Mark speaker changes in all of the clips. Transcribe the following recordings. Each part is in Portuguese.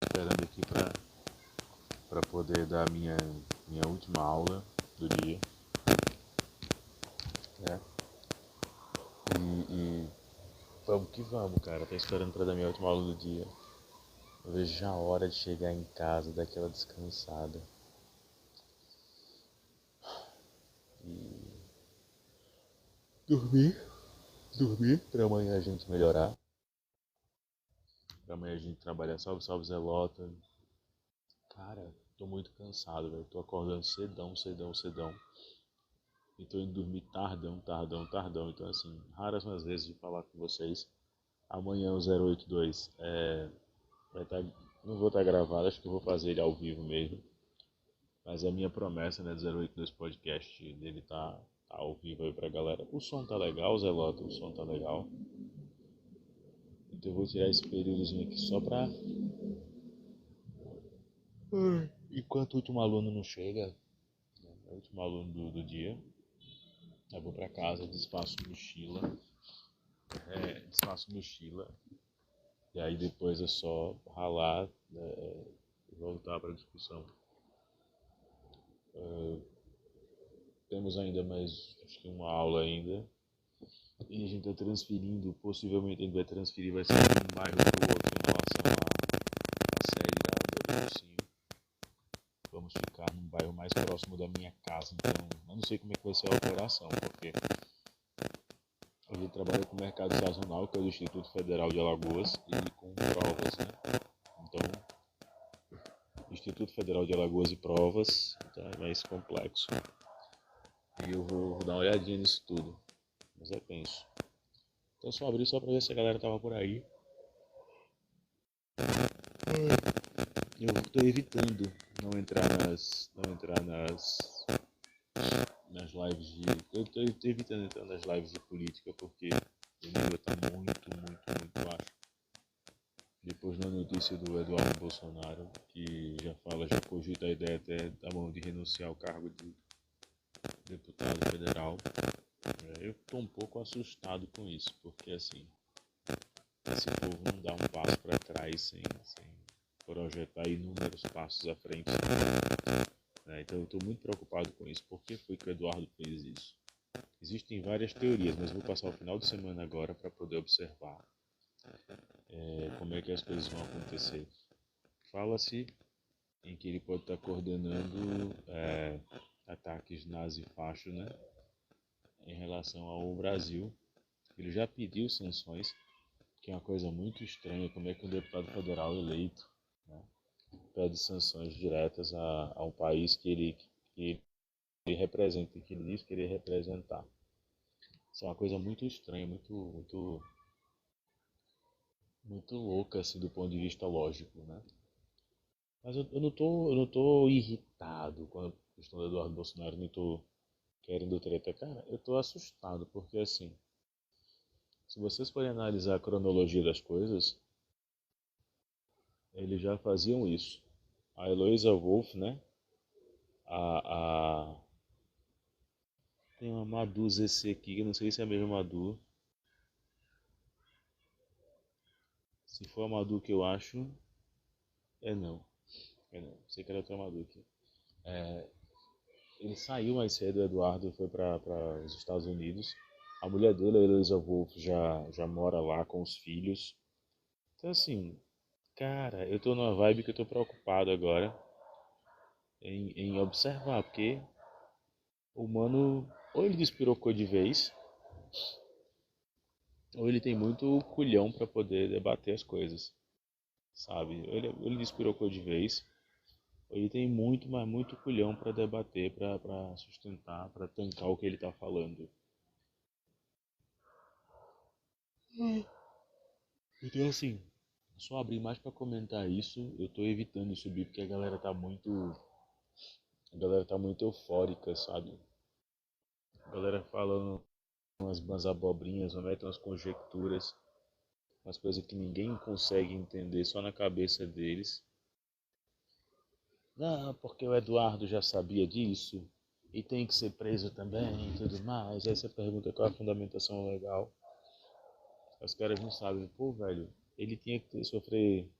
Speaker 1: esperando aqui para poder dar minha última aula do dia, né? E vamos que vamos, cara. Tô esperando para dar minha última aula do dia. Eu vejo já a hora de chegar em casa, daquela descansada. E dormir, para amanhã a gente melhorar. Pra amanhã a gente trabalhar. Salve, salve, Zelota. Cara, tô muito cansado, velho. Tô acordando cedão. E tô indo dormir tardão. Então, assim, raras são as vezes de falar com vocês. Amanhã o 082 vai tá, não vou estar gravado, acho que eu vou fazer ele ao vivo mesmo. Mas é a minha promessa, né, do 082 podcast, dele tá ao vivo aí pra galera. O som tá legal, Zelota, o som tá legal. Então eu vou tirar esse períodozinho aqui só pra... Enquanto o último aluno não chega, né, o último aluno do dia, eu vou pra casa, desfaço mochila, e aí depois é só ralar, né, e voltar pra discussão. Temos ainda mais, acho que uma aula ainda, e a gente está transferindo, possivelmente a gente vai transferir, vai ser de um bairro para o outro em relação à sede da cursinho. Vamos ficar num bairro mais próximo da minha casa, então eu não sei como é que vai ser a operação, porque a gente trabalha com o mercado sazonal, que é do Instituto Federal de Alagoas, e com provas, né? Então, Instituto Federal de Alagoas e provas, então é mais complexo. E eu vou dar uma olhadinha nisso tudo, mas é tenso. Então só abri só pra ver se a galera tava por aí. Eu estou evitando não entrar nas lives de. Eu estou evitando entrar nas lives de política porque o nível está muito baixo. Depois da notícia do Eduardo Bolsonaro, que já cogita a ideia até da mão de renunciar ao cargo de deputado federal, eu estou um pouco assustado com isso, porque assim, esse povo não dá um passo para trás sem projetar inúmeros passos à frente. Então eu estou muito preocupado com isso. Por que foi que o Eduardo fez isso? Existem várias teorias, mas vou passar o final de semana agora para poder observar como é que as coisas vão acontecer. Fala-se em que ele pode estar coordenando ataques nazi-facho, né, em relação ao Brasil. Ele já pediu sanções, que é uma coisa muito estranha, como é que um deputado federal eleito, né, pede sanções diretas a um país que ele representa, que ele diz querer representar. Isso é uma coisa muito estranha, muito louca assim, do ponto de vista lógico, né? Mas eu não tô irritado com a questão do Eduardo Bolsonaro, não tô querendo treta. Cara, eu tô assustado, porque assim, se vocês forem analisar a cronologia das coisas, eles já faziam isso. A Heloísa Wolff, né? A... Tem uma Madu ZC aqui, que eu não sei se é a mesma Madu. Se for a Madu que eu acho, é não. É não. Sei que era outra Madu aqui. Ele saiu mais cedo, o Eduardo foi para os Estados Unidos. A mulher dele, a Elisa Wolff, já mora lá com os filhos. Então, assim, cara, eu tô numa vibe que eu tô preocupado agora em observar, porque o mano, ou ele despirocou de vez, ou ele tem muito culhão para poder debater as coisas, sabe? Ou ele despirocou de vez, ou ele tem muito, mas muito culhão para debater, para sustentar, para tancar o que ele tá falando. Então, assim, só abrir mais para comentar isso, eu tô evitando subir porque a galera tá muito eufórica, sabe? A galera falando umas abobrinhas, mete umas conjecturas, umas coisas que ninguém consegue entender só na cabeça deles. Não, porque o Eduardo já sabia disso e tem que ser preso também e tudo mais. Aí você pergunta qual é a fundamentação legal. Os caras não sabem, pô, velho, ele tinha que sofrer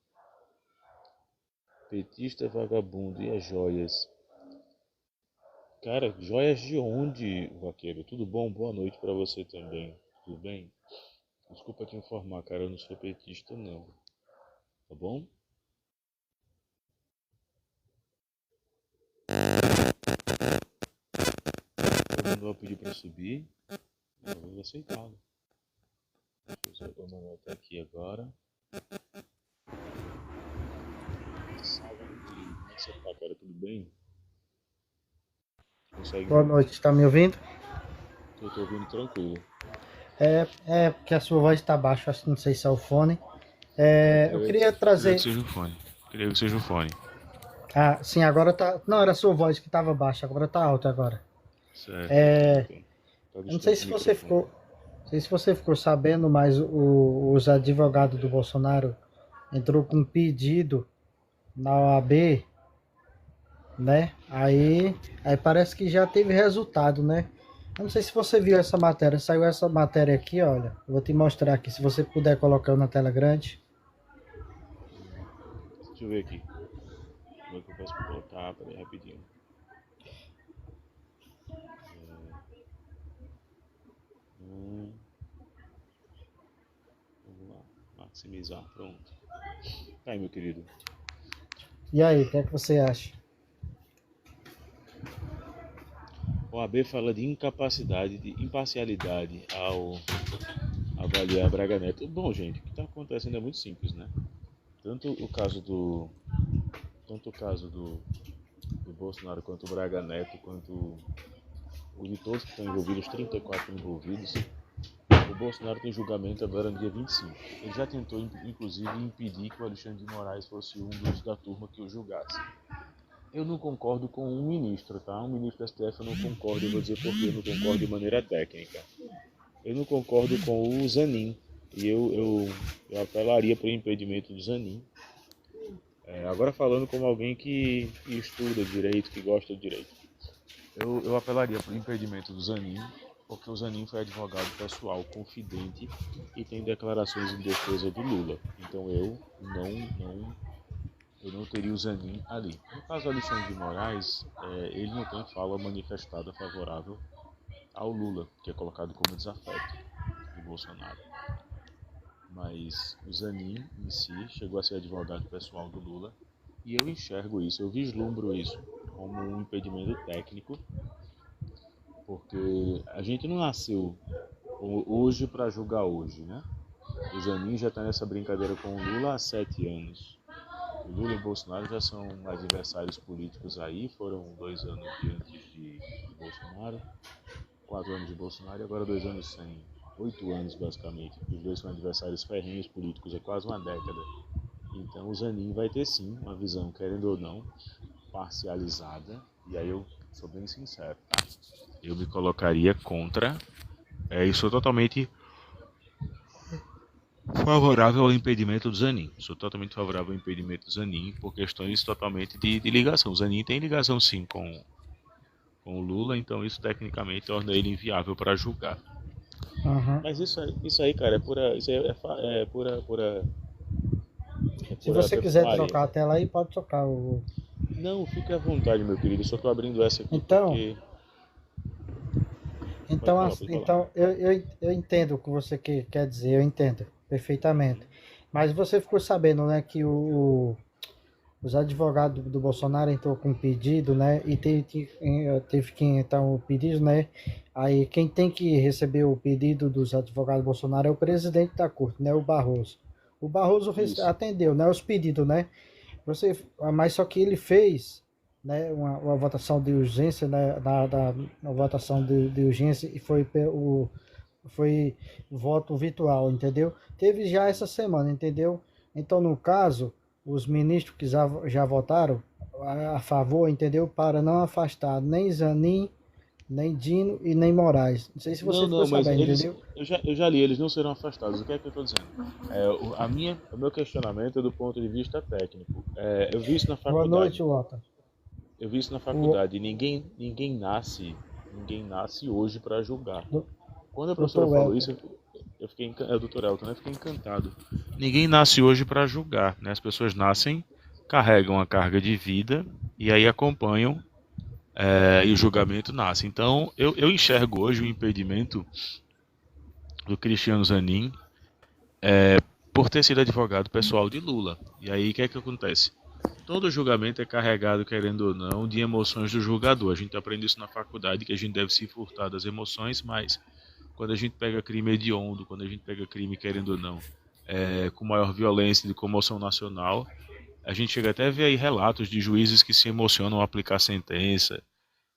Speaker 1: Petista vagabundo e as joias. Cara, joias de onde, vaqueiro? Tudo bom? Boa noite pra você também. Tudo bem? Desculpa te informar, cara, eu não sou petista não. Tá bom? Todo mundo vai pedir pra subir. Eu vou aceitá-lo. Deixa eu dar uma nota aqui agora. Salve, meu querido. Como é que você tá, cara? Tudo bem? Consegue
Speaker 2: Boa
Speaker 1: me...
Speaker 2: noite, tá me ouvindo?
Speaker 1: Eu tô ouvindo tranquilo.
Speaker 2: É porque a sua voz está baixa, acho que não sei se é o fone.
Speaker 1: É,
Speaker 2: Eu queria
Speaker 1: creio que
Speaker 2: trazer.
Speaker 1: seja o fone. Creio que seja o fone.
Speaker 2: Ah, sim, agora tá. Não, era a sua voz que estava baixa, agora tá alta agora.
Speaker 1: Certo, pronto. Tá
Speaker 2: Eu não sei
Speaker 1: distante
Speaker 2: se
Speaker 1: do
Speaker 2: você
Speaker 1: microfone.
Speaker 2: ficou. Não sei se você ficou sabendo, mas os advogados do Bolsonaro entrou com um pedido na OAB, né? Aí parece que já teve resultado, né? Eu não sei se você viu essa matéria. Saiu essa matéria aqui, olha. Eu vou te mostrar aqui, se você puder colocar na tela grande.
Speaker 1: Deixa eu ver aqui. Como é que eu faço pra colocar? Pera aí, rapidinho. Hum, vamos lá. Maximizar, pronto. Tá aí, meu querido.
Speaker 2: E aí, o que é que você acha?
Speaker 1: O AB fala de incapacidade, de imparcialidade ao avaliar Braga Neto. Bom, gente, o que está acontecendo é muito simples, né? Tanto o caso do, tanto o caso do Bolsonaro quanto o Braga Neto, quanto o de todos que estão envolvidos, os 34 envolvidos, o Bolsonaro tem julgamento agora no dia 25. Ele já tentou, inclusive, impedir que o Alexandre de Moraes fosse um dos da turma que o julgasse. Eu não concordo com um ministro, tá? Um ministro da STF eu não concordo, eu vou dizer porque eu não concordo de maneira técnica. Eu não concordo com o Zanin, e eu apelaria para o impedimento do Zanin. Agora falando como alguém que estuda direito, que gosta de direito. Eu apelaria para o impedimento do Zanin, porque o Zanin foi advogado pessoal, confidente, e tem declarações em defesa do Lula. Então eu não teria o Zanin ali. No caso do Alexandre de Moraes, ele não tem fala manifestada favorável ao Lula, que é colocado como desafeto do Bolsonaro. Mas o Zanin em si chegou a ser advogado pessoal do Lula, e eu enxergo isso, eu vislumbro isso como um impedimento técnico, porque a gente não nasceu hoje para julgar hoje, né? O Zanin já está nessa brincadeira com o Lula há 7 anos. O Lula e o Bolsonaro já são adversários políticos aí, foram 2 anos antes de Bolsonaro, 4 anos de Bolsonaro e agora 2 anos sem. 8 anos basicamente. Os dois são adversários ferrenhos políticos há quase uma década. Então o Zanin vai ter sim uma visão, querendo ou não, parcializada. E aí eu sou bem sincero, tá? Eu me colocaria contra. E sou totalmente favorável ao impedimento do Zanin. Sou totalmente favorável ao impedimento do Zanin por questões totalmente de ligação. O Zanin tem ligação sim com o Lula, então isso tecnicamente torna ele inviável para julgar.
Speaker 2: Uhum.
Speaker 1: Mas isso aí, cara, é pura, isso aí é
Speaker 2: Se
Speaker 1: pura
Speaker 2: você quiser
Speaker 1: pecuária.
Speaker 2: trocar a tela aí, pode trocar o.
Speaker 1: Não, fique à vontade, meu querido. Eu só tô abrindo essa aqui
Speaker 2: Então,
Speaker 1: porque. Pode
Speaker 2: então,
Speaker 1: falar, pode falar.
Speaker 2: eu entendo o que você quer dizer, eu entendo perfeitamente. Mas você ficou sabendo, né, que os advogados do Bolsonaro entrou com um pedido, né, e teve que entrar o pedido, né. Aí quem tem que receber o pedido dos advogados do Bolsonaro é o presidente da corte, né, o Barroso. O Barroso
Speaker 1: Isso.
Speaker 2: atendeu, né, os pedidos, né. Mas só que ele fez, né, uma votação de urgência, né, uma votação de urgência e foi voto virtual, entendeu? Teve já essa semana, entendeu? Então, no caso, os ministros que já votaram a favor, entendeu? Para não afastar nem Zanin, nem Dino e nem Moraes. Não sei se você
Speaker 1: Não,
Speaker 2: ficou
Speaker 1: não, mas
Speaker 2: sabendo,
Speaker 1: eles.
Speaker 2: entendeu?
Speaker 1: Eu já li, eles não serão afastados. O que é que eu estou dizendo? O meu questionamento é do ponto de vista técnico. Eu vi isso na
Speaker 2: Boa
Speaker 1: faculdade.
Speaker 2: noite, Lota.
Speaker 1: Eu vi isso na
Speaker 2: O
Speaker 1: faculdade. Ninguém nasce hoje para julgar.
Speaker 2: do-
Speaker 1: Quando a professora
Speaker 2: doutor
Speaker 1: falou
Speaker 2: Welter.
Speaker 1: isso, eu fiquei, doutor Elton, né? Eu fiquei encantado. Ninguém nasce hoje para julgar, né? As pessoas nascem carregam a carga de vida e aí acompanham e o julgamento nasce. Então, eu enxergo hoje o impedimento do Cristiano Zanin por ter sido advogado pessoal de Lula. E aí, o que é que acontece? Todo julgamento é carregado, querendo ou não, de emoções do julgador. A gente aprende isso na faculdade, que a gente deve se furtar das emoções, mas quando a gente pega crime hediondo, quando a gente pega crime, querendo ou não, com maior violência de comoção nacional, a gente chega até a ver aí relatos de juízes que se emocionam ao aplicar sentença.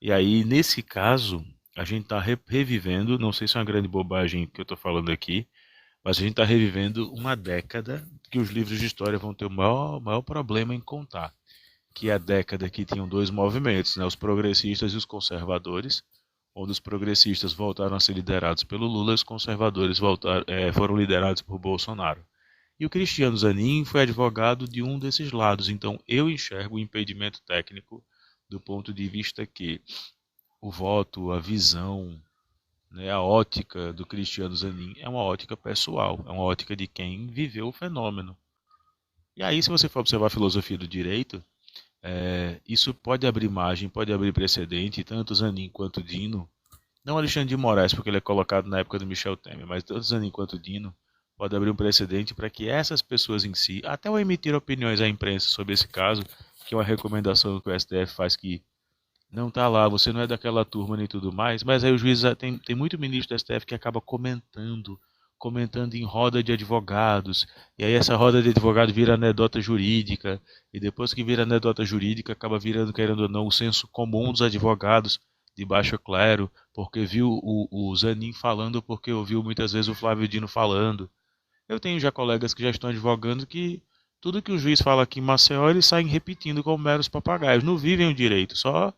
Speaker 1: E aí, nesse caso, a gente está revivendo, não sei se é uma grande bobagem que eu estou falando aqui, mas a gente está revivendo uma década que os livros de história vão ter o maior problema em contar, que é a década que tinham dois movimentos, né, os progressistas e os conservadores, onde os progressistas voltaram a ser liderados pelo Lula e os conservadores foram liderados por Bolsonaro. E o Cristiano Zanin foi advogado de um desses lados, então eu enxergo o impedimento técnico do ponto de vista que o voto, a visão, né, a ótica do Cristiano Zanin é uma ótica pessoal, é uma ótica de quem viveu o fenômeno. E aí, se você for observar a filosofia do direito, isso pode abrir margem, pode abrir precedente, tanto Zanin quanto Dino, não Alexandre de Moraes, porque ele é colocado na época do Michel Temer, mas tanto Zanin quanto Dino, pode abrir um precedente para que essas pessoas em si, até ao emitir opiniões à imprensa sobre esse caso, que é uma recomendação que o STF faz que não tá lá, você não é daquela turma nem tudo mais, mas aí o juiz tem muito ministro do STF que acaba comentando em roda de advogados, e aí essa roda de advogado vira anedota jurídica, e depois que vira anedota jurídica, acaba virando, querendo ou não, o senso comum dos advogados de baixo clero, porque viu o Zanin falando, porque ouviu muitas vezes o Flávio Dino falando. Eu tenho já colegas que já estão advogando que tudo que o juiz fala aqui em Maceió, eles saem repetindo como meros papagaios, não vivem o direito, só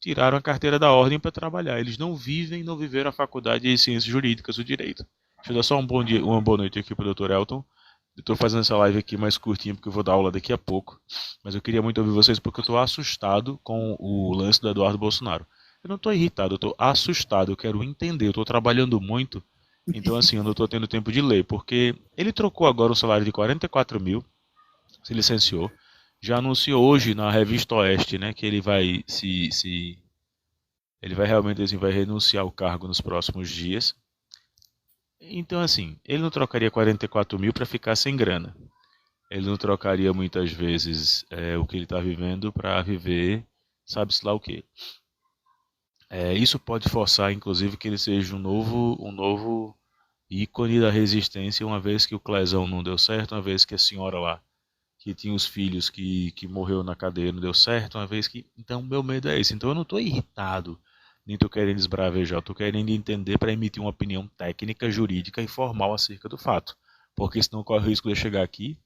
Speaker 1: tiraram a carteira da ordem para trabalhar. Eles não vivem, não viveram a faculdade de ciências jurídicas do direito. Deixa eu dar só um bom dia, uma boa noite aqui para o Dr. Elton. Eu estou fazendo essa live aqui mais curtinha porque eu vou dar aula daqui a pouco. Mas eu queria muito ouvir vocês porque eu estou assustado com o lance do Eduardo Bolsonaro. Eu não estou irritado, eu estou assustado, eu quero entender, eu estou trabalhando muito. Então, assim, eu não estou tendo tempo de ler, porque ele trocou agora um salário de 44 mil, se licenciou, já anunciou hoje na revista Oeste, né, que ele vai ele vai realmente assim, vai renunciar ao cargo nos próximos dias. Então assim, ele não trocaria 44 mil para ficar sem grana. Ele não trocaria muitas vezes o que ele está vivendo para viver, sabe-se lá o quê. Isso pode forçar, inclusive, que ele seja um novo ícone da resistência, uma vez que o Clesão não deu certo, uma vez que a senhora lá que tinha os filhos que morreu na cadeia não deu certo, uma vez que... Então, meu medo é esse. Então, eu não estou irritado, nem estou querendo esbravejar, estou querendo entender para emitir uma opinião técnica, jurídica e formal acerca do fato. Porque senão corre o risco de eu chegar aqui.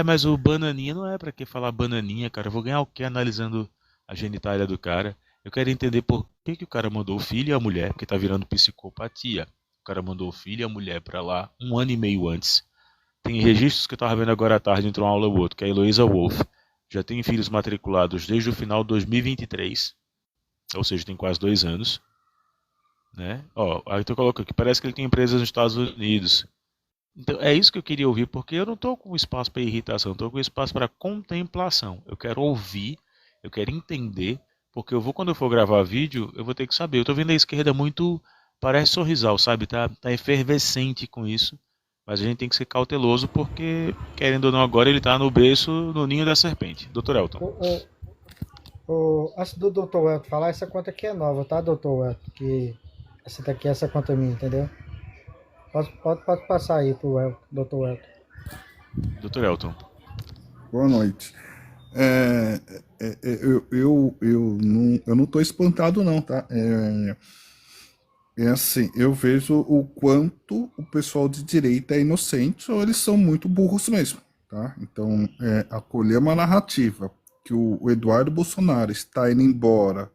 Speaker 1: Mas o bananinha não é para que falar bananinha, cara. Eu vou ganhar o que analisando a genitália do cara? Eu quero entender por que o cara mandou o filho e a mulher, porque tá virando psicopatia. O cara mandou o filho e a mulher para lá 1 ano e meio antes. Tem registros que eu estava vendo agora à tarde entre uma aula e outra, que é a Heloísa Wolff. Já tem filhos matriculados desde o final de 2023, ou seja, tem quase 2 anos. Né? Aí tu coloca aqui, parece que ele tem empresas nos Estados Unidos. Então é isso que eu queria ouvir, porque eu não estou com espaço para irritação, estou com espaço para contemplação. Eu quero ouvir, eu quero entender, porque quando eu for gravar vídeo, eu vou ter que saber. Eu estou vendo a esquerda muito, parece sorrisal, sabe? Tá efervescente com isso. Mas a gente tem que ser cauteloso porque, querendo ou não, agora ele está no berço, no ninho da serpente. Dr. Elton.
Speaker 2: Antes do Dr. Elton falar, essa conta aqui é nova, tá, Dr. Elton? Que essa daqui é essa conta minha, entendeu? Pode passar aí pro Dr. Elton.
Speaker 1: Dr. Elton.
Speaker 3: Boa noite. Eu não estou espantado, não, tá? Assim, eu vejo o quanto o pessoal de direita é inocente ou eles são muito burros mesmo, tá? Então, acolher uma narrativa que o Eduardo Bolsonaro está indo embora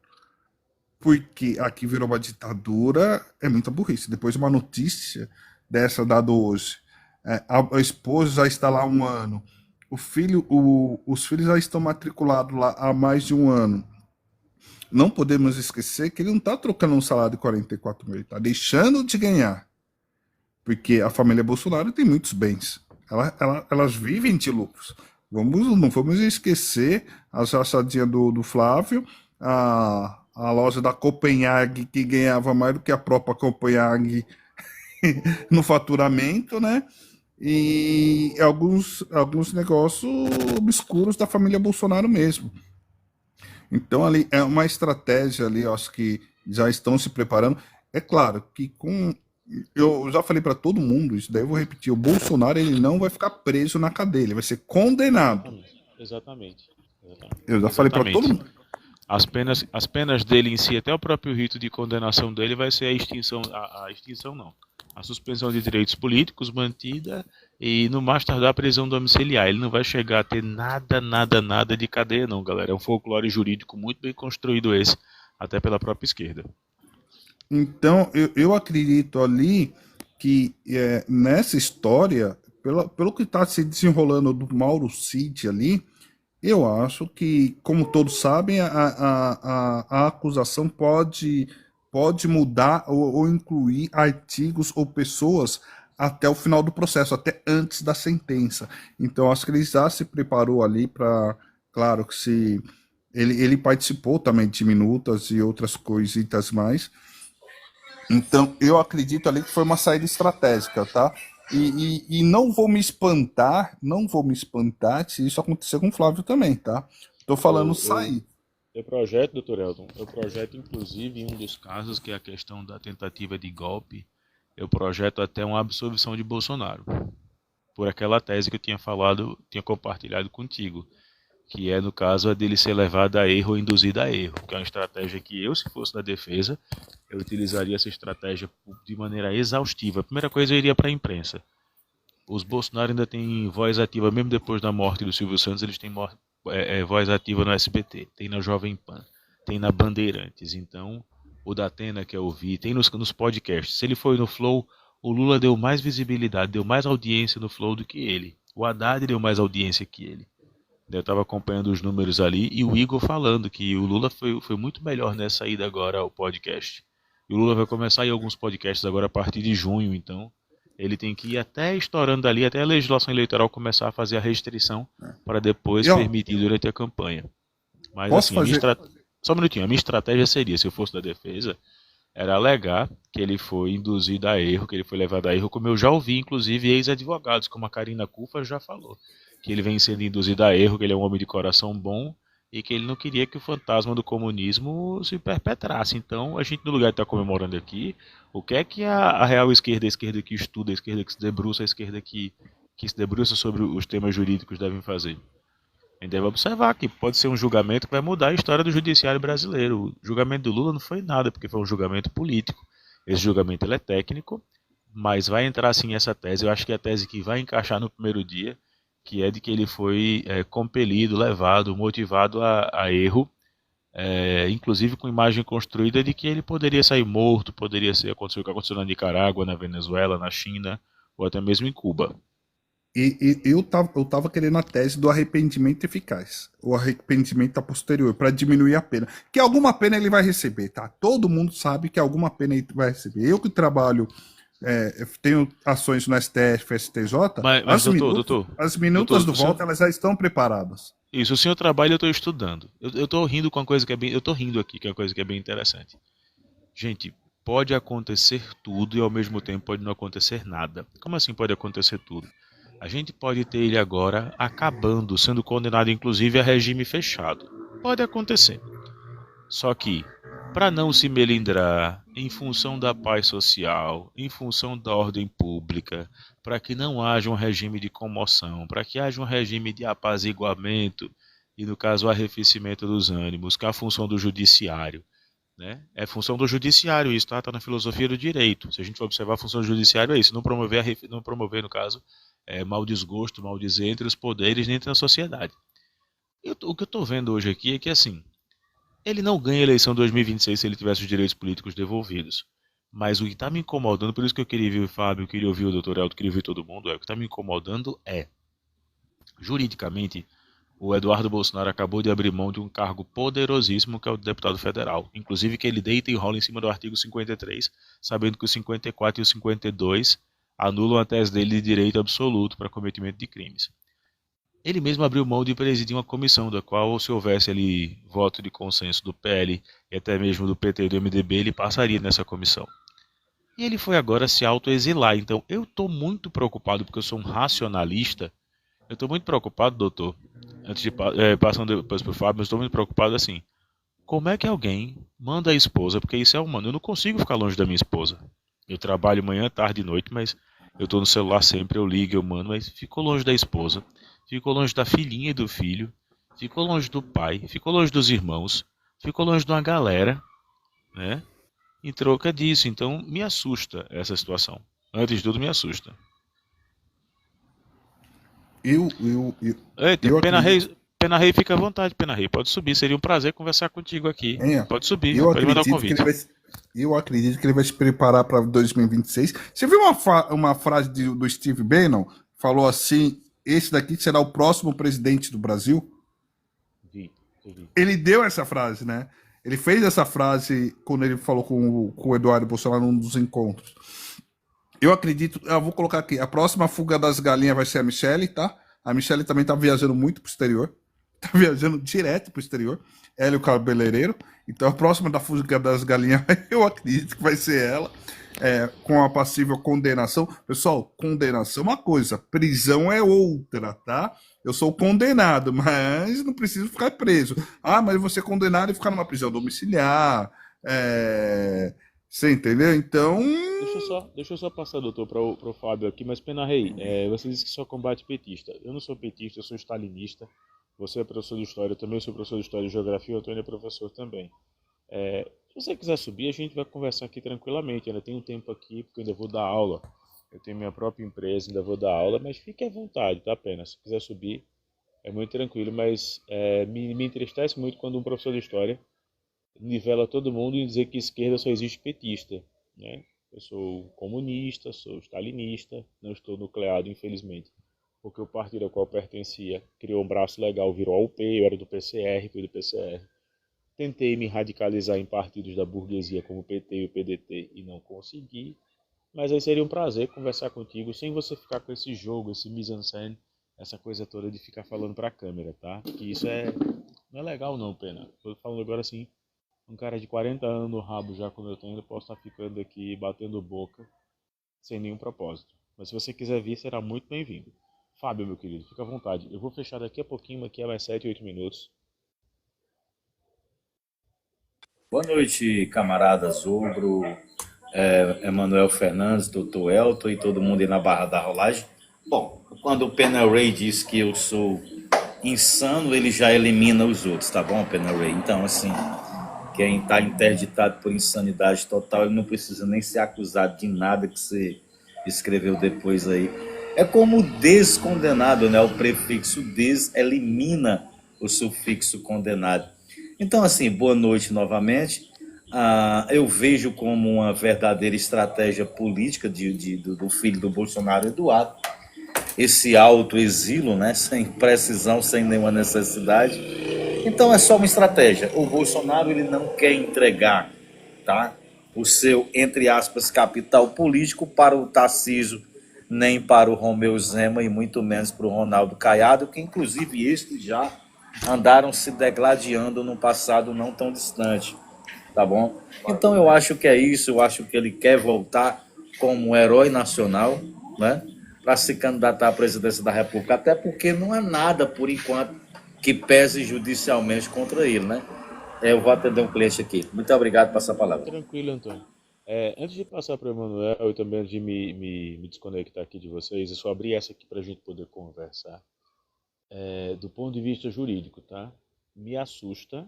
Speaker 3: porque aqui virou uma ditadura é muita burrice. Depois de uma notícia dessa dada hoje, a esposa já está lá há 1 ano, os filhos já estão matriculados lá há mais de 1 ano. Não podemos esquecer que ele não está trocando um salário de 44 mil, ele está deixando de ganhar. Porque a família Bolsonaro tem muitos bens. Elas vivem de lucros. Não vamos esquecer a rachadinha do Flávio, a loja da Copenhague que ganhava mais do que a própria Copenhague no faturamento, né? E alguns negócios obscuros da família Bolsonaro mesmo. Então, ali é uma estratégia ali, eu acho que já estão se preparando. É claro que eu já falei para todo mundo, isso daí eu vou repetir, o Bolsonaro ele não vai ficar preso na cadeia, ele vai ser condenado.
Speaker 1: Exatamente.
Speaker 3: Eu já falei para todo mundo.
Speaker 1: As penas dele em si, até o próprio rito de condenação dele vai ser a suspensão de direitos políticos mantida e no mais tardar a prisão domiciliar. Ele não vai chegar a ter nada de cadeia não, galera. É um folclore jurídico muito bem construído esse, até pela própria esquerda.
Speaker 3: Então, eu acredito ali que nessa história, pelo que está se desenrolando do Mauro Cid ali, eu acho que, como todos sabem, a acusação pode mudar ou incluir artigos ou pessoas até o final do processo, até antes da sentença. Então, acho que ele já se preparou ali para, claro que se ele participou também de minutas e outras coisitas mais. Então, eu acredito ali que foi uma saída estratégica, tá? E não vou me espantar se isso acontecer com o Flávio também, tá? Tô falando sair.
Speaker 1: Eu projeto, doutor Elton, inclusive, em um dos casos, que é a questão da tentativa de golpe, eu projeto até uma absolvição de Bolsonaro, por aquela tese que eu tinha compartilhado contigo, que é, no caso, a dele ser levado a erro ou induzido a erro, que é uma estratégia que eu, se fosse da defesa, eu utilizaria essa estratégia de maneira exaustiva. A primeira coisa, eu iria para a imprensa. Os Bolsonaro ainda têm voz ativa, mesmo depois da morte do Silvio Santos, eles têm voz ativa no SBT, tem na Jovem Pan, tem na Bandeirantes. Então, o Datena que eu ouvi, tem nos podcasts. Se ele foi no Flow, o Lula deu mais visibilidade, deu mais audiência no Flow do que ele. O Haddad deu mais audiência que ele. Eu estava acompanhando os números ali e o Igor falando que o Lula foi muito melhor nessa ida agora ao podcast. E o Lula vai começar a ir a alguns podcasts agora a partir de junho, então ele tem que ir até estourando ali, até a legislação eleitoral começar a fazer a restrição para depois permitir durante a campanha. Mas assim, só um minutinho, a minha estratégia seria, se eu fosse da defesa, era alegar que ele foi induzido a erro, que ele foi levado a erro, como eu já ouvi, inclusive, ex-advogados, como a Karina Cufa já falou, que ele vem sendo induzido a erro, que ele é um homem de coração bom e que ele não queria que o fantasma do comunismo se perpetrasse. Então, a gente, no lugar de estar comemorando aqui, o que é que a real esquerda, a esquerda que estuda, a esquerda que se debruça, a esquerda que se debruça sobre os temas jurídicos devem fazer? A gente deve observar que pode ser um julgamento que vai mudar a história do judiciário brasileiro. O julgamento do Lula não foi nada, porque foi um julgamento político. Esse julgamento ele é técnico, mas vai entrar sim essa tese. Eu acho que é a tese que vai encaixar no primeiro dia, que é de que ele foi compelido, levado, motivado a erro, inclusive com imagem construída de que ele poderia sair morto, poderia ser acontecer o que aconteceu na Nicarágua, na Venezuela, na China, ou até mesmo em Cuba.
Speaker 3: E eu tava querendo a tese do arrependimento eficaz, o arrependimento a posterior, para diminuir a pena. Que alguma pena ele vai receber, tá? Todo mundo sabe que alguma pena ele vai receber. Eu que trabalho, tenho ações no STF, STJ,
Speaker 1: mas doutor,
Speaker 3: as minutas do voto elas já estão preparadas.
Speaker 1: Isso, o senhor trabalha e eu estou estudando. Eu estou rindo com uma coisa que é bem. Eu estou rindo aqui, que é uma coisa que é bem interessante. Gente, pode acontecer tudo e ao mesmo tempo pode não acontecer nada. Como assim pode acontecer tudo? A gente pode ter ele agora acabando, sendo condenado inclusive a regime fechado. Pode acontecer. Só que, para não se melindrar, em função da paz social, em função da ordem pública, para que não haja um regime de comoção, para que haja um regime de apaziguamento e, no caso, o arrefecimento dos ânimos, que é a função do judiciário. Né? É função do judiciário isso, tá? Tá na filosofia do direito. Se a gente for observar, a função do judiciário é isso, não promover, no caso, mal desgosto, mal dizer entre os poderes nem entre a sociedade. O que eu estou vendo hoje aqui é que, assim, ele não ganha a eleição 2026 se ele tivesse os direitos políticos devolvidos. Mas o que está me incomodando, por isso que eu queria ouvir o Fábio, eu queria ouvir o Dr. Elton, queria ouvir todo mundo, o que está me incomodando juridicamente, o Eduardo Bolsonaro acabou de abrir mão de um cargo poderosíssimo que é o de deputado federal. Inclusive que ele deita e rola em cima do artigo 53, sabendo que o 54 e o 52 anulam a tese dele de direito absoluto para cometimento de crimes. Ele mesmo abriu mão de presidir uma comissão, da qual, se houvesse ali voto de consenso do PL e até mesmo do PT e do MDB, ele passaria nessa comissão. E ele foi agora se autoexilar. Então, eu estou muito preocupado, porque eu sou um racionalista. Eu estou muito preocupado, doutor, antes de passando depois para o Fábio, eu estou muito preocupado assim. Como é que alguém manda a esposa, porque isso é humano, eu não consigo ficar longe da minha esposa. Eu trabalho manhã, tarde e noite, mas eu estou no celular sempre, eu ligo, eu mando, mas ficou longe da esposa, ficou longe da filhinha e do filho, ficou longe do pai, ficou longe dos irmãos, ficou longe de uma galera, né? Em troca disso, então me assusta essa situação. Antes de tudo, me assusta. Eita,
Speaker 3: Eu acredito.
Speaker 1: Pena Rei, fica à vontade, Pena Rei, pode subir, seria um prazer conversar contigo aqui.
Speaker 3: É,
Speaker 1: Pode subir,
Speaker 3: eu
Speaker 1: pode mandar o
Speaker 3: acredito que ele
Speaker 1: convite.
Speaker 3: vai, eu acredito que ele vai se preparar para 2026. Você viu uma frase do Steve Bannon? Falou assim: esse daqui será o próximo presidente do Brasil.
Speaker 1: Vi, vi.
Speaker 3: Ele deu essa frase, né? Ele fez essa frase quando ele falou com o Eduardo Bolsonaro num dos encontros. Eu acredito, eu vou colocar aqui, a próxima fuga das galinhas vai ser a Michelle, tá? A Michelle também tá viajando muito pro exterior. Tá viajando direto pro exterior. Ela e o cabeleireiro. Então a próxima da fuga das galinhas, eu acredito que vai ser ela. Com a passível condenação. Pessoal, condenação é uma coisa, prisão é outra, tá? Eu sou condenado, mas não preciso ficar preso. Ah, mas você é condenado e ficar numa prisão domiciliar. Você entendeu? Então,
Speaker 1: Deixa eu só passar, doutor, para o Fábio aqui, mas Pena Rei, você disse que só combate petista. Eu não sou petista, eu sou stalinista. Você é professor de história, eu também sou professor de história e geografia, o Antônio é professor também. Se você quiser subir, a gente vai conversar aqui tranquilamente. Ainda tenho tempo aqui, porque eu ainda vou dar aula. Eu tenho minha própria empresa, ainda vou dar aula, mas fique à vontade, tá, Pena? Se quiser subir, é muito tranquilo, mas me entristece muito quando um professor de história nivela todo mundo e dizer que esquerda só existe petista, né? Eu sou comunista, sou stalinista, não estou nucleado, infelizmente, porque o partido ao qual pertencia criou um braço legal, virou a UP, eu era do PCR, fui do PCR. Tentei me radicalizar em partidos da burguesia como o PT e o PDT e não consegui, mas aí seria um prazer conversar contigo sem você ficar com esse jogo, esse mise-en-scène, essa coisa toda de ficar falando para a câmera, tá? Que isso não é legal não, Pena. Estou falando agora assim, um cara de 40 anos no rabo já quando eu tenho, eu posso estar ficando aqui batendo boca sem nenhum propósito. Mas se você quiser vir, será muito bem-vindo. Fábio, meu querido, fica à vontade. Eu vou fechar daqui a pouquinho, aqui é mais 7, 8 minutos.
Speaker 4: Boa noite, camarada Zobro, Emanuel Fernandes, Dr. Elton e todo mundo aí na Barra da Rolagem. Bom, quando o Penel Ray diz que eu sou insano, ele já elimina os outros, tá bom, Penel Ray? Então, assim, quem está interditado por insanidade total, ele não precisa nem ser acusado de nada que você escreveu depois aí. É como descondenado, né? O prefixo des elimina o sufixo condenado. Então, assim, boa noite novamente. Eu vejo como uma verdadeira estratégia política do filho do Bolsonaro, Eduardo, esse autoexílio, né? Sem precisão, sem nenhuma necessidade. Então é só uma estratégia. O Bolsonaro ele não quer entregar, tá, o seu, entre aspas, capital político para o Tarcísio, nem para o Romeu Zema e muito menos para o Ronaldo Caiado, que inclusive estes já andaram se degladiando no passado não tão distante, tá bom? Então eu acho que é isso, eu acho que ele quer voltar como um herói nacional, né, para se candidatar à presidência da República, até porque não é nada, por enquanto, que pese judicialmente contra ele, né? Eu vou atender um cliente aqui. Muito obrigado por essa palavra.
Speaker 1: Tranquilo, Antônio. Antes de passar para o Emanuel e também antes de me desconectar aqui de vocês, eu só abri essa aqui para a gente poder conversar. Do ponto de vista jurídico, tá? Me assusta,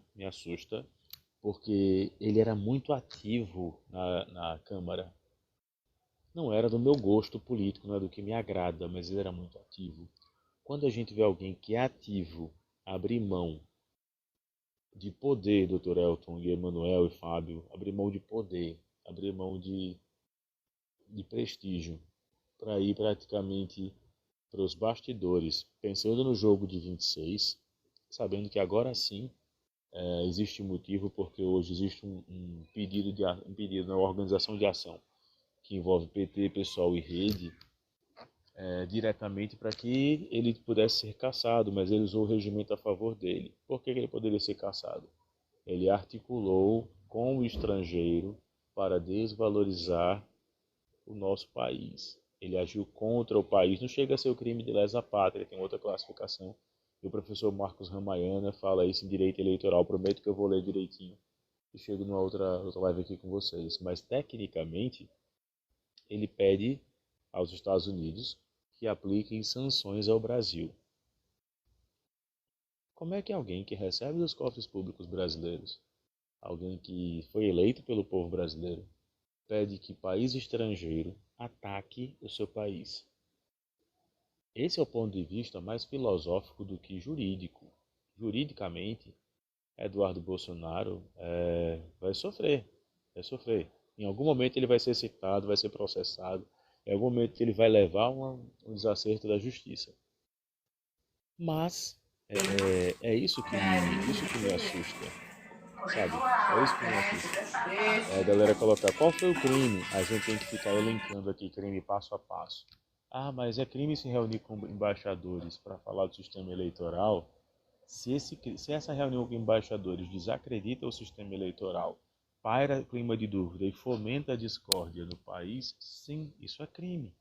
Speaker 1: porque ele era muito ativo na Câmara. Não era do meu gosto político, não é do que me agrada, mas ele era muito ativo. Quando a gente vê alguém que é ativo, abrir mão de poder, Dr. Elton e Emanuel e Fábio, abrir mão de poder, abrir mão de prestígio, para ir praticamente para os bastidores, pensando no jogo de 26, sabendo que agora sim existe um motivo, porque hoje existe um pedido na organização de ação que envolve PT, PSOL e Rede, diretamente para que ele pudesse ser caçado, mas ele usou o regimento a favor dele. Por que ele poderia ser caçado? Ele articulou com o estrangeiro para desvalorizar o nosso país. Ele agiu contra o país. Não chega a ser o crime de lesa pátria, tem outra classificação. E o professor Marcos Ramayana fala isso em direito eleitoral. Prometo que eu vou ler direitinho e chego numa outra live aqui com vocês. Mas, tecnicamente, ele pede aos Estados Unidos que apliquem sanções ao Brasil. Como é que alguém que recebe dos cofres públicos brasileiros, alguém que foi eleito pelo povo brasileiro, pede que país estrangeiro ataque o seu país? Esse é o ponto de vista mais filosófico do que jurídico. Juridicamente, Eduardo Bolsonaro vai sofrer. Em algum momento ele vai ser citado, vai ser processado. Em algum momento ele vai levar um desacerto da justiça. Mas é isso que me assusta, sabe? É isso que me assusta. A galera colocar qual foi o crime, a gente tem que ficar elencando aqui crime passo a passo. Ah, mas é crime se reunir com embaixadores para falar do sistema eleitoral? Se essa reunião com embaixadores desacredita o sistema eleitoral, paira clima de dúvida e fomenta a discórdia no país, sim, isso é crime.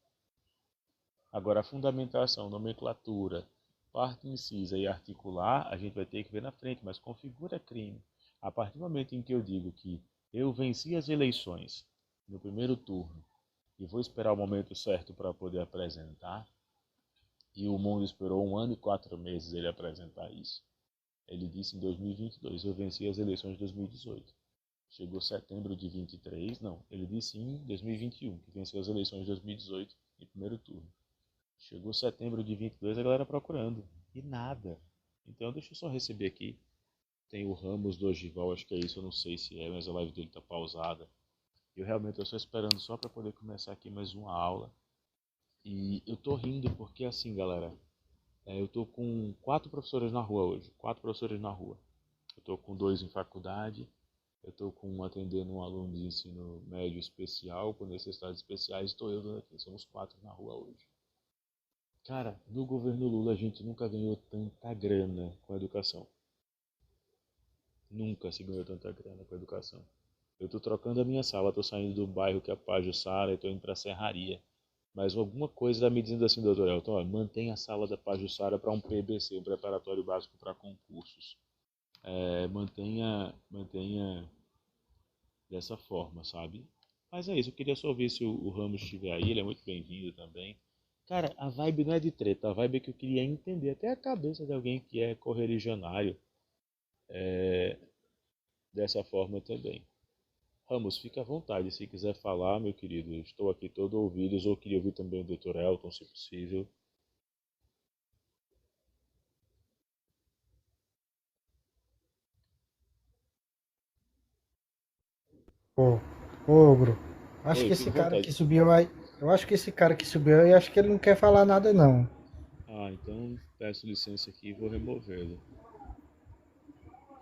Speaker 1: Agora, a fundamentação, nomenclatura, parte incisa e articular, a gente vai ter que ver na frente, mas configura crime. A partir do momento em que eu digo que eu venci as eleições no primeiro turno e vou esperar o momento certo para poder apresentar, e o mundo esperou 1 ano e 4 meses ele apresentar isso. Ele disse em 2022, eu venci as eleições de 2018. Chegou setembro de 23, não, ele disse em 2021, que venceu as eleições de 2018 em primeiro turno. Chegou setembro de 22, a galera procurando, e nada. Então deixa eu só receber aqui. Tem o Ramos do Ogival, acho que é isso, eu não sei se é, mas a live dele tá pausada. Eu realmente estou esperando só para poder começar aqui mais uma aula. E eu tô rindo porque assim, galera, eu tô com 4 professores na rua hoje, 4 professores na rua. Eu tô com 2 em faculdade, eu tô com atendendo um aluno de ensino médio especial, com necessidades especiais, estou eu aqui, somos 4 na rua hoje. Cara, no governo Lula a gente nunca ganhou tanta grana com a educação. Nunca se ganhou tanta grana com a educação. Eu tô trocando a minha sala, tô saindo do bairro que é a Pajuçara e tô indo pra Serraria. Mas alguma coisa tá me dizendo assim, doutor Elton, ó, mantenha a sala da Pajuçara para um PBC, um preparatório básico para concursos. Mantenha dessa forma, sabe? Mas é isso, eu queria só ver se o Ramos estiver aí, ele é muito bem-vindo também. Cara, a vibe não é de treta, a vibe é que eu queria entender até a cabeça de alguém que é correligionário dessa forma também. Ramos, fica à vontade, se quiser falar, meu querido, estou aqui todo ouvidos, ou queria ouvir também o Dr. Elton, se possível.
Speaker 2: Ô, Ogro, acho
Speaker 1: Oi,
Speaker 2: que
Speaker 1: fica
Speaker 2: esse
Speaker 1: à
Speaker 2: cara que
Speaker 1: vontade.
Speaker 2: subiu aí, eu acho que esse cara que subiu aí, acho que ele não quer falar nada não.
Speaker 1: Ah, então peço licença aqui e vou removê-lo.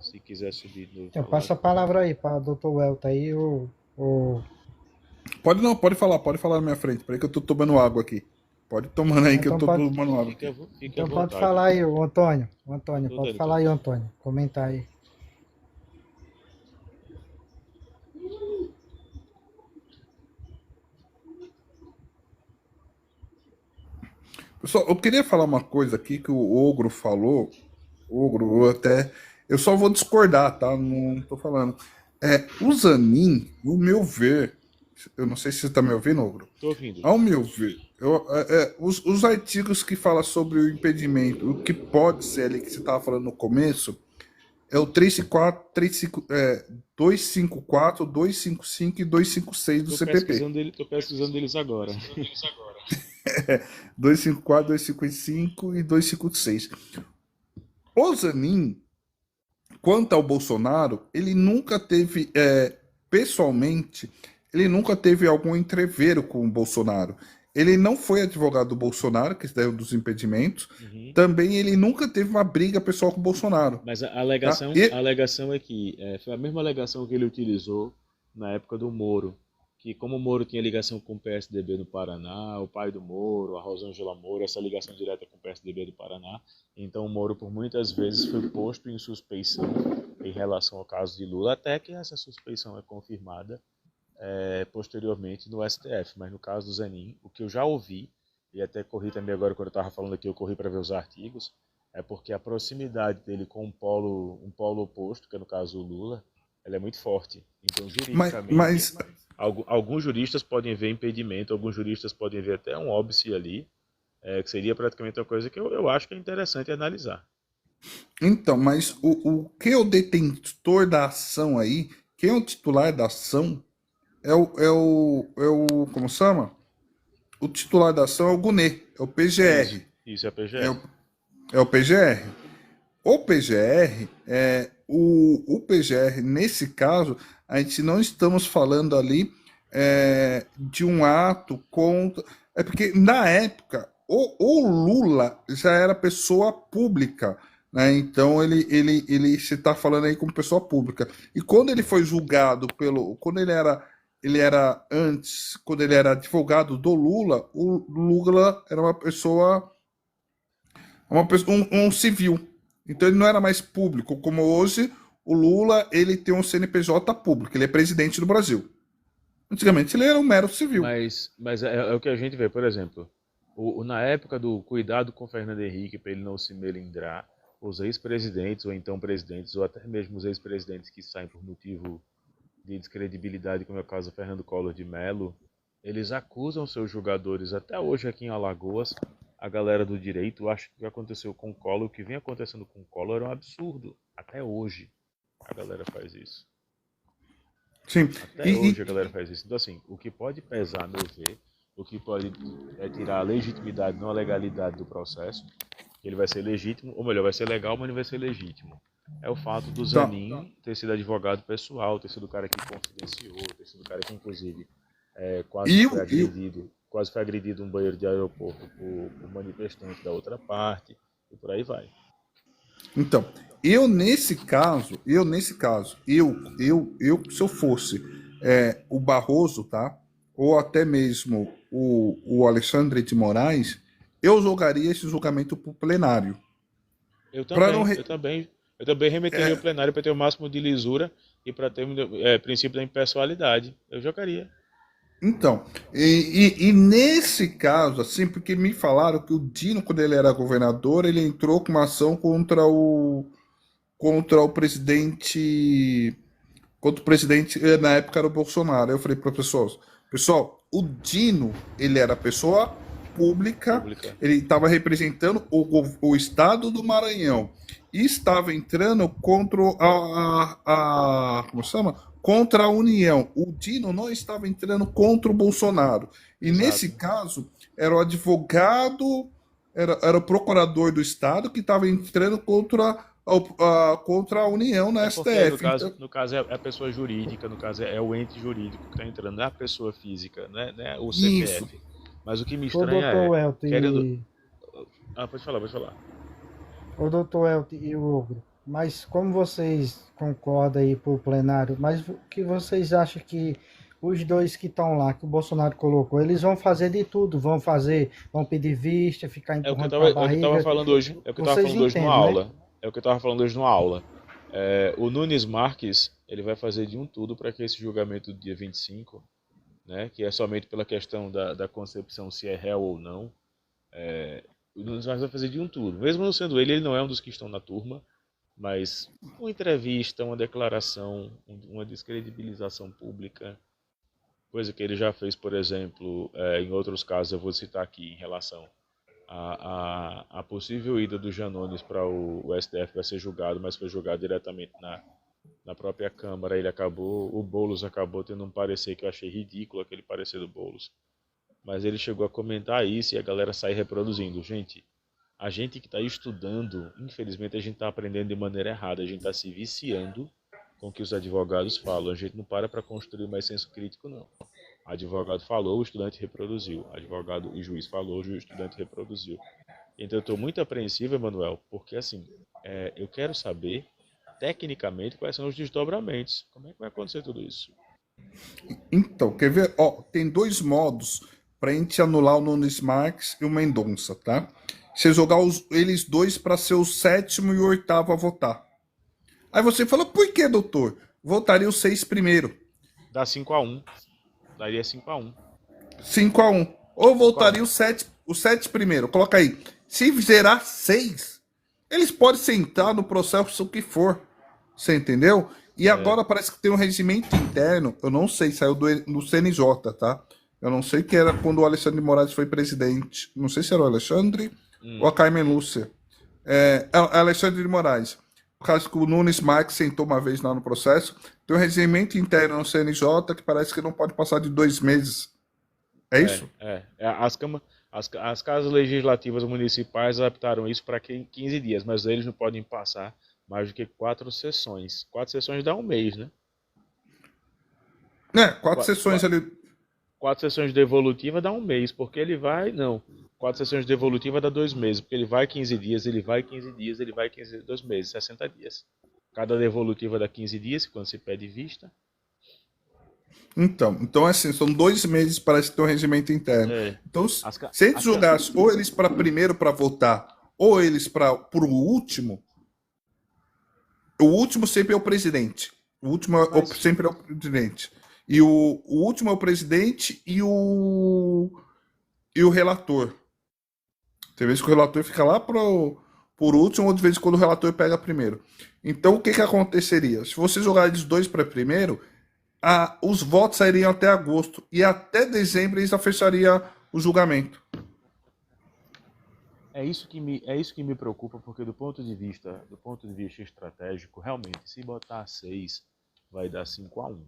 Speaker 1: Se quiser subir de novo e
Speaker 2: Então
Speaker 1: falar,
Speaker 2: passa a palavra aí para Dr. Welta aí, o...
Speaker 3: Pode não, pode falar na minha frente. Peraí que eu tô tomando água aqui. Pode ir tomando aí que eu
Speaker 2: Então
Speaker 3: tô
Speaker 2: pode,
Speaker 3: tomando água aqui.
Speaker 1: fique à
Speaker 2: então pode
Speaker 1: vontade.
Speaker 2: falar aí, o Antônio. O Antônio,
Speaker 1: Tô
Speaker 2: pode
Speaker 1: dando,
Speaker 2: falar aí,
Speaker 1: então.
Speaker 2: Antônio. Comentar aí.
Speaker 3: Pessoal, eu queria falar uma coisa aqui que o Ogro falou. Ogro, eu só vou discordar, tá? Não tô falando. O Zanin, no meu ver, eu não sei se você tá me ouvindo, Ogro.
Speaker 1: Tô ouvindo.
Speaker 3: Ao meu ver, os artigos que falam sobre o impedimento, o que pode ser ali que você estava falando no começo, é o 254, 255 e 256 do CPP.
Speaker 1: Tô pesquisando eles agora.
Speaker 3: 254, 255 e 256. O Zanin, quanto ao Bolsonaro, ele nunca teve, pessoalmente, ele nunca teve algum entrevero com o Bolsonaro. Ele não foi advogado do Bolsonaro, que é um dos impedimentos.
Speaker 1: Uhum.
Speaker 3: Também ele nunca teve uma briga pessoal com o Bolsonaro.
Speaker 1: Mas a
Speaker 3: Tá?
Speaker 1: alegação, a alegação é que foi a mesma alegação que ele utilizou na época do Moro. que como o Moro tinha ligação com o PSDB do Paraná, o pai do Moro, a Rosângela Moro, essa ligação direta com o PSDB do Paraná, então o Moro por muitas vezes foi posto em suspeição em relação ao caso de Lula, até que essa suspeição é confirmada posteriormente no STF. Mas no caso do Zanin, o que eu já ouvi, e até corri também agora quando eu estava falando aqui, eu corri para ver os artigos, é porque a proximidade dele com um polo oposto, que é no caso o Lula, ela é muito forte. Então,
Speaker 3: Mas,
Speaker 1: juridicamente,
Speaker 3: mas
Speaker 1: alguns juristas podem ver impedimento, alguns juristas podem ver até um óbice ali, que seria praticamente uma coisa que eu acho que é interessante analisar.
Speaker 3: então, mas o que é o detentor da ação aí, quem é o titular da ação, como chama? O titular da ação é o GUNE, é o
Speaker 1: É isso.
Speaker 3: PGR.
Speaker 1: Isso é a
Speaker 3: É
Speaker 1: PGR.
Speaker 3: o, é o PGR. O PGR, o PGR, nesse caso, a gente não estamos falando ali de um ato contra. É porque, na época, o Lula já era pessoa pública, né? Então, ele se está falando aí como pessoa pública. E quando ele foi julgado pelo. Quando ele era antes, quando ele era advogado do Lula, o Lula era um civil. Então ele não era mais público, como hoje o Lula ele tem um CNPJ público, ele é presidente do Brasil. Antigamente ele era um mero civil.
Speaker 1: Mas é o que a gente vê, por exemplo, na época do cuidado com Fernando Henrique para ele não se melindrar, os ex-presidentes, ou então presidentes, ou até mesmo os ex-presidentes que saem por motivo de descredibilidade, como é o caso do Fernando Collor de Mello, eles acusam seus jogadores, até hoje aqui em Alagoas, a galera do direito acha que o que aconteceu com o Collor, o que vem acontecendo com o Collor é um absurdo. Até hoje a galera faz isso.
Speaker 3: Sim.
Speaker 1: Até hoje a galera faz isso. Então, assim, o que pode pesar, a meu ver, o que pode tirar a legitimidade, não a legalidade do processo, que ele vai ser legítimo, ou melhor, vai ser legal, mas não vai ser legítimo. É o fato do
Speaker 3: Tá.
Speaker 1: Zanin ter sido advogado pessoal, ter sido o cara que confidenciou, ter sido o cara que, inclusive, quase foi agredido em um banheiro de aeroporto por manifestante da outra parte, e por aí vai.
Speaker 3: Então, nesse caso, se eu fosse o Barroso, tá? Ou até mesmo o Alexandre de Moraes, eu jogaria esse julgamento para o plenário.
Speaker 1: Eu
Speaker 3: Para não
Speaker 1: também,
Speaker 3: re-
Speaker 1: eu também. Eu também remeteria o plenário para ter o máximo de lisura e para ter princípio da impessoalidade. Eu jogaria.
Speaker 3: Então, e nesse caso, assim, porque me falaram que o Dino, quando ele era governador, ele entrou com uma ação contra o presidente, na época era o Bolsonaro. Eu falei para pessoal, o Dino, ele era pessoa pública,
Speaker 1: Pública.
Speaker 3: ele estava representando o estado do Maranhão e estava entrando contra como se chama? Contra a União. O Dino não estava entrando contra o Bolsonaro. E
Speaker 1: Exato.
Speaker 3: nesse caso, era o advogado, era o procurador do estado que estava entrando contra a União na
Speaker 1: Porque
Speaker 3: STF.
Speaker 1: no caso é a pessoa jurídica, no caso é o ente jurídico que está entrando, não é a pessoa física, né, o
Speaker 3: Isso.
Speaker 1: CPF. Mas o que me
Speaker 2: Ô,
Speaker 1: estranha
Speaker 2: doutor Welto
Speaker 1: querendo... pode falar, pode falar.
Speaker 2: ô, doutor Welto e o Ogro, mas como vocês concordam aí pro plenário, mas o que vocês acham que os dois que estão lá, que o Bolsonaro colocou, eles vão fazer de tudo, vão pedir vista, ficar
Speaker 1: É o que
Speaker 2: empurrando
Speaker 1: eu
Speaker 2: para a
Speaker 1: tava
Speaker 2: barriga.
Speaker 1: falando hoje, é o que eu tava
Speaker 2: Vocês
Speaker 1: falando hoje numa
Speaker 2: entendem, né?
Speaker 1: aula. É o que eu tava falando hoje numa aula. O Nunes Marques, ele vai fazer de um tudo para que esse julgamento do dia 25, né, que é somente pela questão da concepção se é réu ou não, o Nunes Marques vai fazer de um tudo. Mesmo não sendo ele não é um dos que estão na turma, mas uma entrevista, uma declaração, uma descredibilização pública, coisa que ele já fez, por exemplo, em outros casos, eu vou citar aqui em relação a possível ida do Janones para o STF vai ser julgado, mas foi julgado diretamente na própria Câmara. O Boulos acabou tendo um parecer que eu achei ridículo, aquele parecer do Boulos. Mas ele chegou a comentar isso e a galera sai reproduzindo. Gente, a gente que está estudando, infelizmente a gente está aprendendo de maneira errada, a gente está se viciando com o que os advogados falam. A gente não para construir mais senso crítico, não. Advogado falou, o estudante reproduziu. Advogado e juiz falou, o estudante reproduziu. Então eu estou muito apreensivo, Emanuel, porque assim, eu quero saber, tecnicamente, quais são os desdobramentos. Como é que vai acontecer tudo isso?
Speaker 3: Então, quer ver? Ó, tem dois modos pra gente anular o Nunes Marques e o Mendonça, tá? Você jogar eles dois pra ser o sétimo e o oitavo a votar. Aí você fala, por que, doutor? Votaria os seis primeiro.
Speaker 1: Dá 5-1. Daria 5-1.
Speaker 3: 5-1. Ou
Speaker 1: 5-1.
Speaker 3: voltaria os sete primeiro. Coloca aí. Se zerar seis, eles podem sentar no processo que for. Você entendeu? E
Speaker 1: É.
Speaker 3: agora parece que tem um regimento interno. Eu não sei, saiu do CNJ, tá? Eu não sei que era quando o Alexandre de Moraes foi presidente. Não sei se era o Alexandre ou
Speaker 1: Hum.
Speaker 3: a Carmen Lúcia. Alexandre de Moraes. Por causa que o Nunes Marques sentou uma vez lá no processo. Tem um regimento interno no CNJ que parece que não pode passar de 2 meses. É isso?
Speaker 1: As casas legislativas municipais adaptaram isso para 15 dias, mas eles não podem passar mais do que 4 sessões. 4 sessões dá um mês, né?
Speaker 3: Quatro
Speaker 1: Qua-
Speaker 3: sessões
Speaker 1: qua-
Speaker 3: ali.
Speaker 1: 4 sessões devolutiva dá um mês, porque ele vai. Não. 4 sessões devolutiva dá 2 meses, porque ele vai 15 dias, ele vai 15 dias, ele vai 15 dias, 2 meses, 60 dias. Cada devolutiva dá 15 dias, quando se pede vista.
Speaker 3: Então assim, são 2 meses para ter um regimento interno.
Speaker 1: É.
Speaker 3: Então,
Speaker 1: As, ca-
Speaker 3: se a gente
Speaker 1: as, ca-
Speaker 3: jogasse ou eles para primeiro para votar, ou eles para o último sempre é o presidente. O último
Speaker 1: mas
Speaker 3: sempre é o presidente. E o último é o presidente e o relator. Tem vezes que o relator fica lá por último, ou de vez em quando o relator pega primeiro. Então, o que, que aconteceria? Se você jogar eles dois para primeiro, os votos sairiam até agosto. E até dezembro eles já fechariam o julgamento.
Speaker 1: é isso que me preocupa, porque do ponto de vista estratégico, realmente, se botar 6, vai dar 5-1.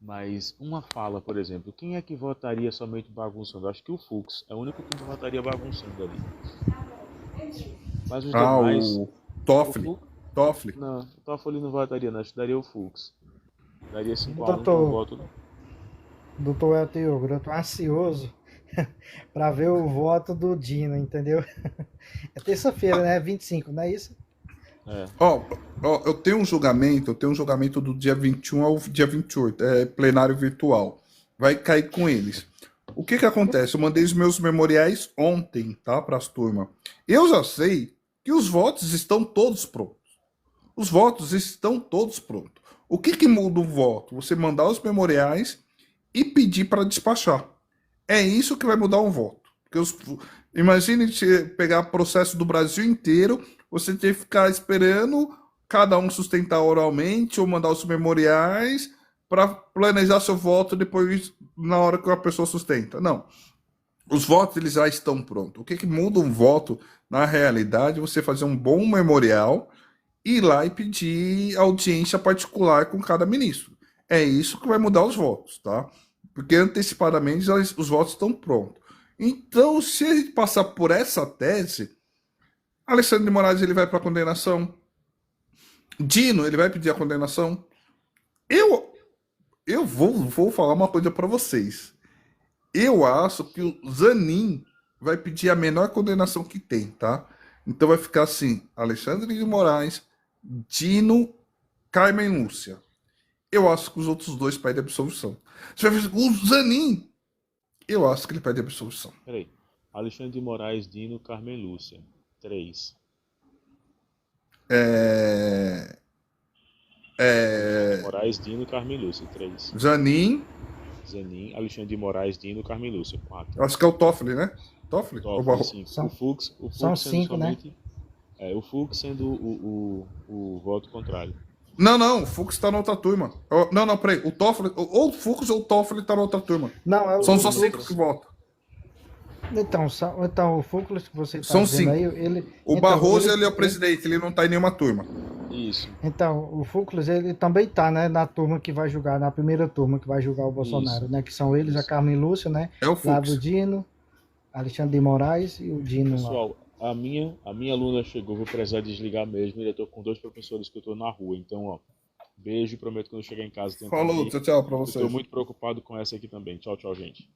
Speaker 1: Mas uma fala, por exemplo, quem é que votaria somente bagunçando? Acho que o Fux é o único que votaria bagunçando ali. Mas os demais,
Speaker 3: O
Speaker 1: o
Speaker 3: Toffoli.
Speaker 1: Fux,
Speaker 3: Toffoli.
Speaker 1: não, o Toffoli não votaria, não, acho que daria o Fux. Daria 5-1 com o
Speaker 2: Doutor,
Speaker 1: voto.
Speaker 2: doutor Elton Hugo, eu tô ansioso para ver o voto do Dino, entendeu? É terça-feira, né? 25, não é isso?
Speaker 1: É,
Speaker 3: Ó, eu tenho um julgamento do dia 21 ao dia 28, plenário virtual. Vai cair com eles. O que que acontece? Eu mandei os meus memoriais ontem, tá, para as turmas. Eu já sei que os votos estão todos prontos. Os votos estão todos prontos. O que que muda o voto? Você mandar os memoriais e pedir para despachar. É isso que vai mudar um voto. Porque imagine você pegar processo do Brasil inteiro, você ter que ficar esperando cada um sustentar oralmente ou mandar os memoriais para planejar seu voto depois na hora que a pessoa sustenta. Não. Os votos eles já estão prontos. O que, que muda um voto na realidade é você fazer um bom memorial, ir lá e pedir audiência particular com cada ministro. É isso que vai mudar os votos, tá? Porque antecipadamente os votos estão prontos. Então, se a gente passar por essa tese, Alexandre de Moraes ele vai para a condenação, Dino ele vai pedir a condenação. Eu vou falar uma coisa para vocês. Eu acho que o Zanin vai pedir a menor condenação que tem, tá? Então vai ficar assim: Alexandre de Moraes, Dino, Carmen Lúcia. Eu acho que os outros dois pedem absolvição. Você vai ver, o Zanin, eu acho que ele pede absolvição.
Speaker 1: peraí. Alexandre de Moraes, Dino, Carmen Lúcia. 3.
Speaker 3: É,
Speaker 1: Alexandre de
Speaker 3: é,
Speaker 1: Moraes, Dino, Carmen Lúcia. 3.
Speaker 3: Zanin,
Speaker 1: Zenin, Alexandre de Moraes, Dino, Carmen Lúcia. 4.
Speaker 3: eu acho que é o Toffoli, né? Toffoli? Ou
Speaker 1: Toffoli,
Speaker 3: Barro?
Speaker 1: 5. O
Speaker 2: São,
Speaker 1: Fux, o
Speaker 2: são
Speaker 1: Fux sendo
Speaker 2: 5, né?
Speaker 1: somente. O Fux sendo o voto contrário.
Speaker 3: Não, o Fux tá na outra turma. Não, peraí. O Toffoli, ou o Fux ou o Toffoli tá na outra turma.
Speaker 2: Não, é
Speaker 3: São
Speaker 1: Todos
Speaker 3: só
Speaker 1: os
Speaker 3: 5
Speaker 1: outros.
Speaker 3: que votam.
Speaker 2: então o Fúculos que você está
Speaker 3: São
Speaker 2: dizendo aí,
Speaker 3: 5.
Speaker 2: ele.
Speaker 3: O
Speaker 2: Então,
Speaker 3: Barroso, ele é o presidente, ele não tá em nenhuma turma.
Speaker 1: Isso,
Speaker 2: então, o Fúculos, ele também tá, né, na turma que vai julgar, na primeira turma que vai julgar o Bolsonaro,
Speaker 1: isso,
Speaker 2: né? Que são eles, a
Speaker 1: isso.
Speaker 2: Carmen Lúcia, né?
Speaker 3: É o
Speaker 2: Lá do
Speaker 3: Fux.
Speaker 2: Dino, Alexandre de Moraes e o Dino lá.
Speaker 1: Pessoal, a minha aluna chegou, vou precisar desligar mesmo. Eu tô com 2 professores que eu tô na rua. Então, ó, beijo. Prometo que quando eu chegar em casa tentar
Speaker 3: Falou,
Speaker 1: vir.
Speaker 3: tchau pra
Speaker 1: Eu tô
Speaker 3: vocês.
Speaker 1: muito preocupado com essa aqui também. Tchau, tchau, gente.